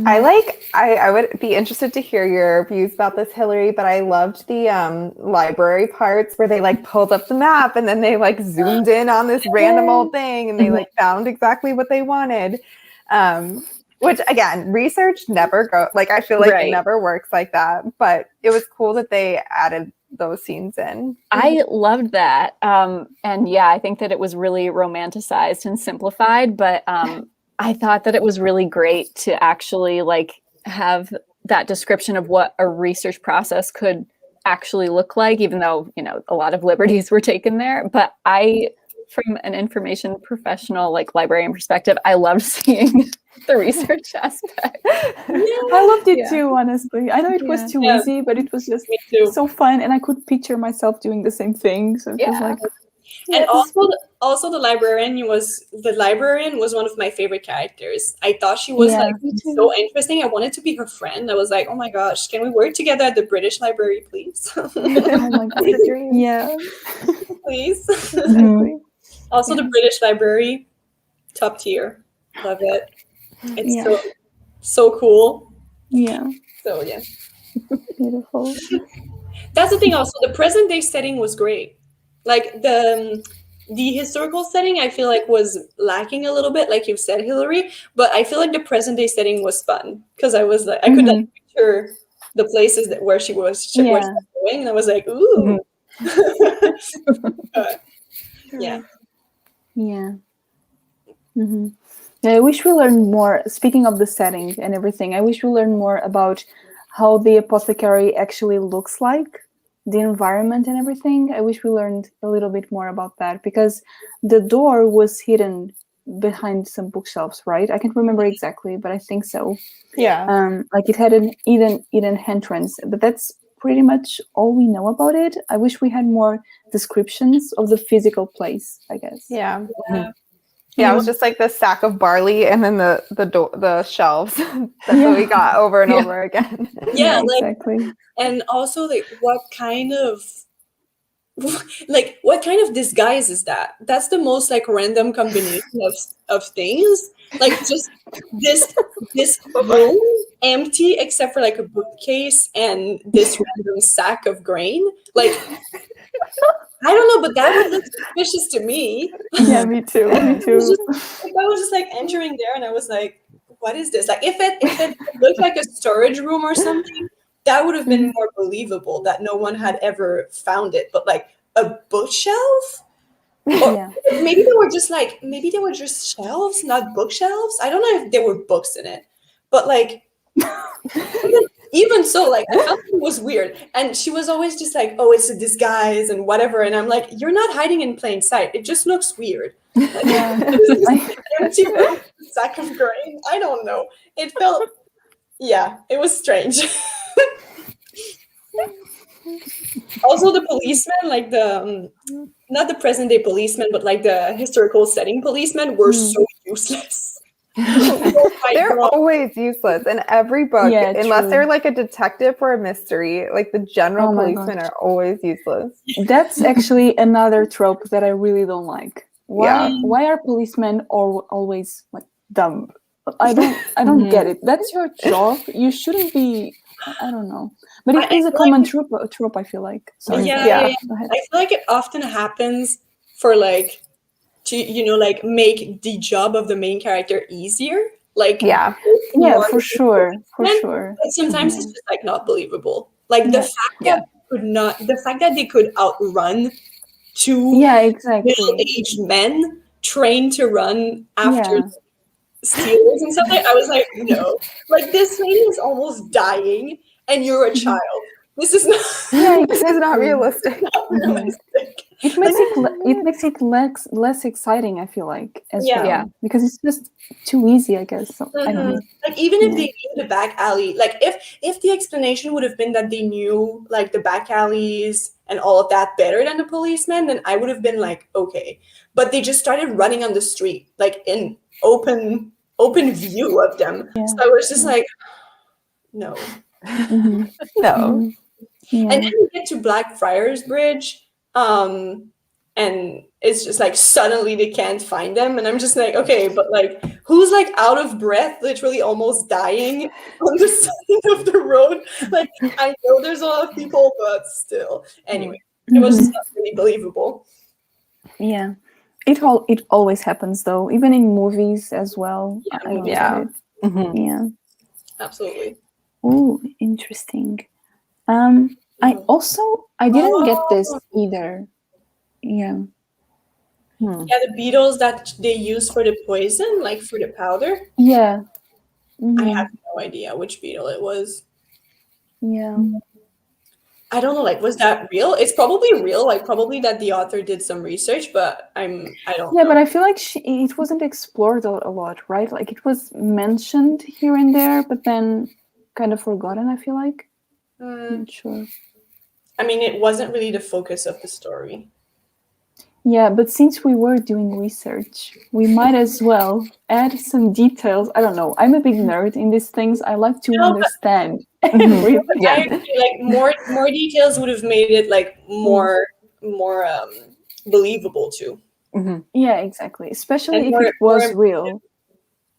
I would be interested to hear your views about this, Hilary, but I loved the library parts where they like pulled up the map and then they like zoomed in on this random old thing and they like found exactly what they wanted. Which again, research never I feel like it never works like that, but it was cool that they added those scenes in. I loved that. And yeah, I think that it was really romanticized and simplified, but I thought that it was really great to actually like have that description of what a research process could actually look like, even though, a lot of liberties were taken there. But from an information professional, like librarian perspective, I loved seeing the research aspect. I loved it too, honestly. I know it was too easy, but it was just so fun, and I could picture myself doing the same thing. So it was like, and also the librarian was one of my favorite characters. I thought she was like so interesting. I wanted to be her friend. I was like, oh my gosh, can we work together at the British Library, please? Oh my god, yeah, please. Exactly. Also, the British Library, top tier. Love it. It's so cool. Yeah. So yeah. Beautiful. That's the thing. Also, the present day setting was great. Like the historical setting, I feel like was lacking a little bit, like you said, Hilary. But I feel like the present day setting was fun because I was like, I could like picture the places where she was going, and I was like, ooh. Yeah. Yeah. Yeah, I wish we learned more. Speaking of the setting and everything, I wish we learned more about how the apothecary actually looks like, the environment and everything. I wish we learned a little bit more about that because the door was hidden behind some bookshelves, right? I can't remember exactly, but I think so. Yeah. Like it had an hidden entrance, but that's pretty much all we know about it. I wish we had more descriptions of the physical place, I guess. Yeah. Yeah, it was just like the sack of barley and then the shelves. That's what we got over and over again. Yeah, exactly. And also like what kind of disguise is that? That's the most like random combination of things. Like just this room empty except for like a bookcase and this random sack of grain. Like I don't know, but that would look suspicious to me. Yeah, me too. Me too. I was just like entering there and I was like, what is this? Like if it looked like a storage room or something, that would have been more believable that no one had ever found it. But like a bookshelf? Or maybe they were just shelves, not bookshelves. I don't know if there were books in it. But like Even so, like, I felt it was weird. And she was always just like, oh, it's a disguise and whatever. And I'm like, you're not hiding in plain sight. It just looks weird. Like, empty sack of grain. I don't know. It felt, it was strange. Also, the policemen, like the not the present day policemen, but like the historical setting policemen, were so useless. They're always useless in every book, unless true. they're like a detective or a mystery. Like the general policemen are always useless. That's actually another trope that I really don't like. Why are policemen always like dumb? I don't get it. That's your job. You shouldn't be. I don't know, but it is a common trope. I feel like. Sorry. I feel like it often happens for like to like make the job of the main character easier. Like for sure. But sometimes it's just like not believable. Like the fact that they could outrun two middle-aged men trained to run after stealers and stuff. Like, I was like, no, like this lady is almost dying, and you're a child. This is not. This is not realistic. It makes it less exciting. I feel like well, because it's just too easy. I guess. So, I don't know. Like even if they knew the back alley, like if the explanation would have been that they knew like the back alleys and all of that better than the policemen, then I would have been like, okay. But they just started running on the street, like in open view of them. So I was just like, no. No. And then we get to Blackfriars Bridge, and it's just like suddenly they can't find them, and I'm just like, okay, but like who's like out of breath, literally almost dying on the side of the road? Like I know there's a lot of people, but still. Anyway, it was not really believable. Yeah. It always happens though, even in movies as well. Yeah. Absolutely. Oh, interesting. I didn't get this either. Yeah. Yeah, the beetles that they use for the poison, like for the powder. Yeah. I have no idea which beetle it was. Yeah. I don't know, like, was that real? It's probably real, like, probably that the author did some research, but I don't know. Yeah, but I feel like it wasn't explored a lot, right? Like, it was mentioned here and there, but then kind of forgotten, I feel like. I'm not sure. I mean, it wasn't really the focus of the story. Yeah, but since we were doing research, we might as well add some details. I don't know. I'm a big nerd in these things. I like to understand. I agree, like more details would have made it like more believable too. Yeah, exactly. Especially if it was real.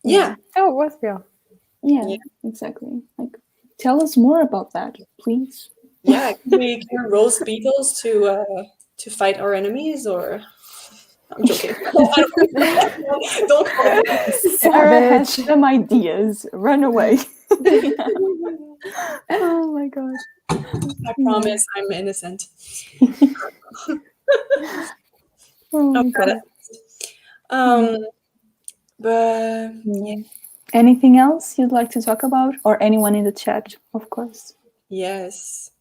Yeah. Oh, it was real. Yeah, exactly. Like, tell us more about that, please. Yeah, can we roast beetles to fight our enemies, or I'm joking. Don't call me. Sarah has some ideas. Run away. Oh my gosh. I promise I'm innocent. Oh my God. But anything else you'd like to talk about, or anyone in the chat, of course? Yes.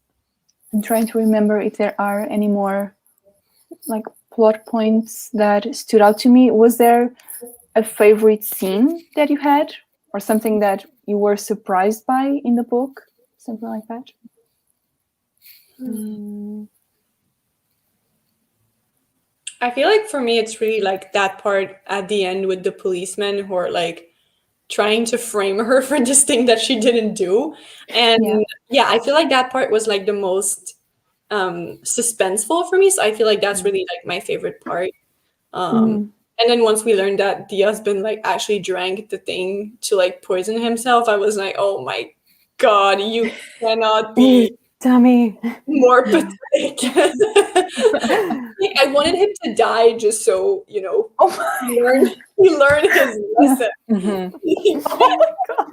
I'm trying to remember if there are any more like plot points that stood out to me. Was there a favorite scene that you had, or something that you were surprised by in the book? Something like that? I feel like for me, it's really like that part at the end with the policemen who are like trying to frame her for this thing that she didn't do. And I feel like that part was like the most suspenseful for me. So I feel like that's really like my favorite part. And then once we learned that the husband like actually drank the thing to like poison himself, I was like, oh my God, you cannot be dummy more pathetic. Like, I wanted him to die just so, he learned his lesson. Oh my God.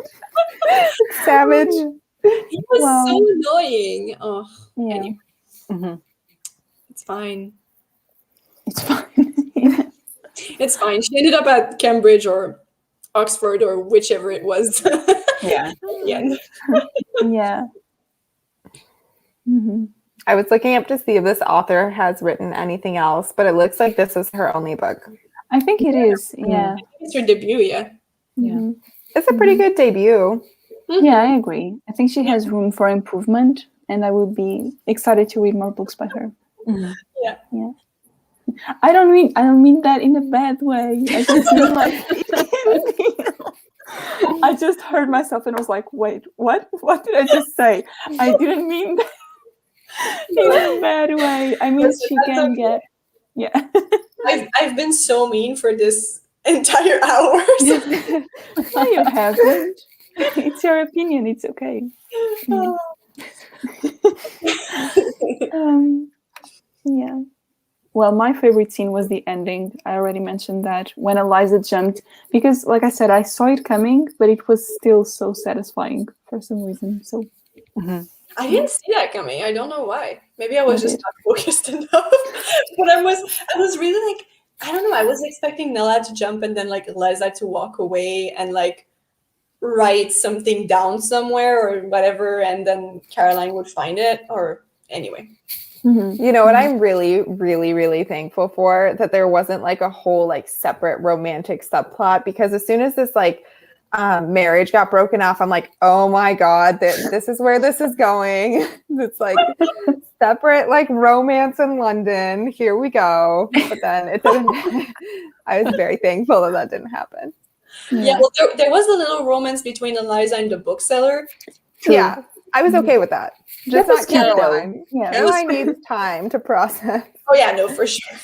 Savage. He was so annoying. Oh, anyway. It's fine. It's fine. It's fine. She ended up at Cambridge or Oxford or whichever it was. Yeah. Yeah. Yeah. Mm-hmm. I was looking up to see if this author has written anything else, but it looks like this is her only book. I think it is. Yeah. It's her debut, yeah. Mm-hmm. It's a pretty good debut. Yeah, I agree. I think she has room for improvement, and I would be excited to read more books by her. Mm-hmm. Yeah. Yeah. I don't mean that in a bad way. I just mean like I just heard myself and was like, wait, what? What did I just say? I didn't mean that in a bad way. I mean she can get I've been so mean for this entire hour. So. No, you haven't. It's your opinion, it's okay. Yeah. Well, my favorite scene was the ending. I already mentioned that when Eliza jumped, because like I said, I saw it coming, but it was still so satisfying for some reason. So I didn't see that coming. I don't know why. Maybe I was just not focused enough. But I was really like, I don't know. I was expecting Nella to jump and then like Eliza to walk away and like write something down somewhere or whatever, and then Caroline would find it. Or anyway. You know what I'm really, really, really thankful for? That there wasn't like a whole like separate romantic subplot, because as soon as this like marriage got broken off, I'm like, oh my God, this is where this is going. It's like separate like romance in London. Here we go. But then it didn't. I was very thankful that didn't happen. Yeah, well, there was a little romance between Eliza and the bookseller. True. Yeah, I was okay with that. Just not Caroline. Yeah. Caroline needs time to process. Oh yeah, no, for sure.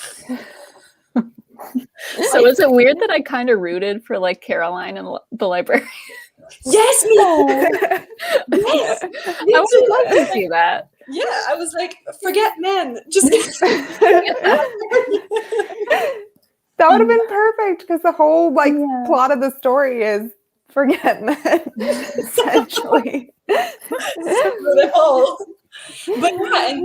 So is it weird that I kind of rooted for like Caroline and the library? Yes, me. Yes, me I too. would love to see that. Yeah, I was like, forget men. Just That would have been perfect, because the whole like plot of the story is forget men, essentially. But yeah, and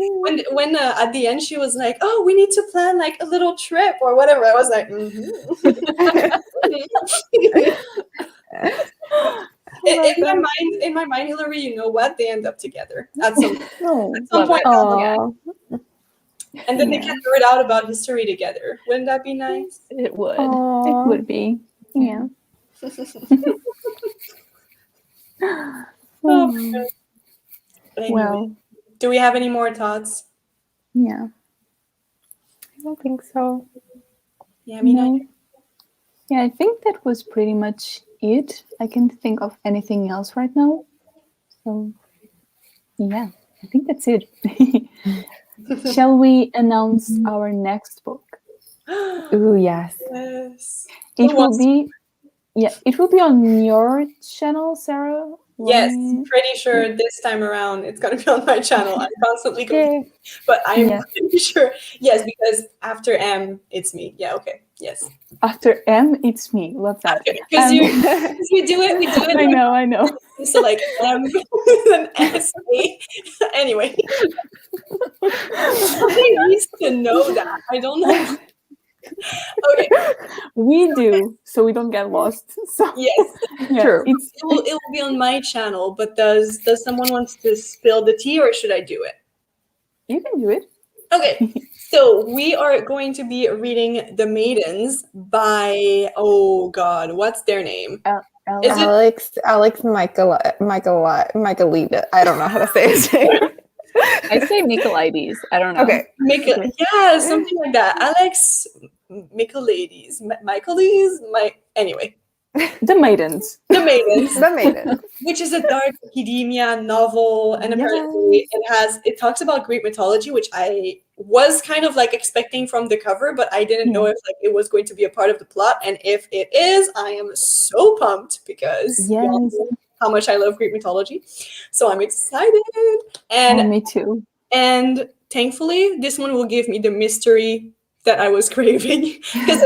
when at the end she was like, "Oh, we need to plan like a little trip or whatever," I was like, in my mind, Hilary, you know what? They end up together at some point. And then they can nerd out about history together. Wouldn't that be nice? It would. It would be. Yeah. Anyway, Well, do we have any more thoughts? yeah. I don't think so. Yeah, me neither. Yeah, I think that was pretty much it. I can't think of anything else right now. So, yeah, I think that's it. Shall we announce our next book? Ooh, yes. Yes. It will be on your channel, Sarah. Yes, pretty sure this time around it's gonna be on my channel. I'm constantly going, but I'm pretty sure. Yes, because after M, it's me. Yeah, okay. Yes. After M, it's me. Love that. Because we do it. I know. So like M, then S, A. Anyway, somebody needs to know that. I don't know. Okay. We do, so we don't get lost. So yes, true. It will be on my channel. But does someone want to spill the tea, or should I do it? You can do it. Okay. So we are going to be reading The Maidens by, oh God, what's their name? Alex Michaelida. I don't know how to say his name. I say Michaelides. I don't know. Okay. Yeah, something like that. Alex Michaelides. Anyway. The Maidens. The Maidens. Which is a dark academia novel, and apparently it talks about Greek mythology, which I was kind of like expecting from the cover, but I didn't know if like it was going to be a part of the plot. And if it is, I am so pumped, because y'all know how much I love Greek mythology. So I'm excited. And me too. And thankfully, this one will give me the mystery that I was craving, because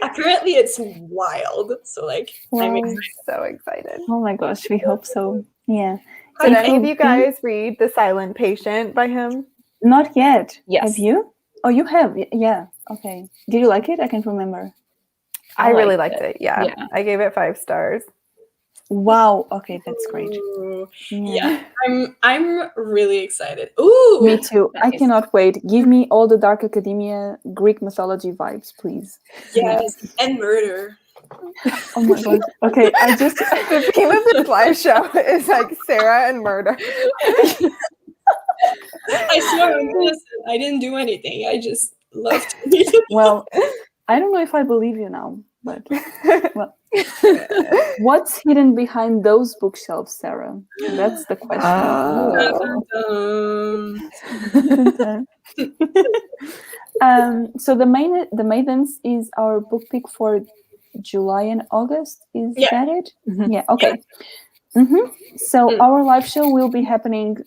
apparently it's wild. So like, I'm so excited. Oh my gosh, we hope so. Yeah. Did any of you guys read The Silent Patient by him? Not yet. Yes. Have you? Oh, you have. Yeah. Okay. Did you like it? I can't remember. I really liked it. Yeah. I gave it 5 stars. Wow. Okay, that's great. Ooh. Yeah. I'm really excited. Ooh. Me too. I Nice. cannot wait. Give me all the Dark Academia Greek mythology vibes, please. Yes, and murder. Oh my god. Okay, I just The theme of this live show is like Sarah and murder. I swear, I'm innocent. I didn't do anything. I just love to read it. well, I don't know if I believe you now, but well, what's hidden behind those bookshelves, Sarah? That's the question. So the Maidens is our book pick for July and August. Is that it? Mm-hmm. Yeah. Okay. So our live show will be happening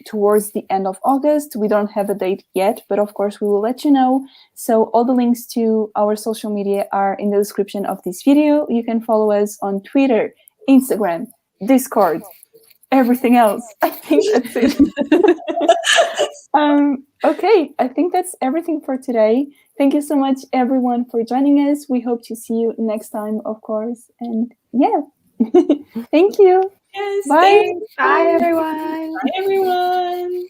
towards the end of August. We don't have a date yet, but of course we will let you know. So all the links to our social media are in the description of this video. You can follow us on Twitter, Instagram, Discord, everything else. I think that's it. Okay, I think that's everything for today. Thank you so much, everyone, for joining us. We hope to see you next time, of course. And yeah, thank you. Yes, Bye. Bye, everyone. Bye, everyone.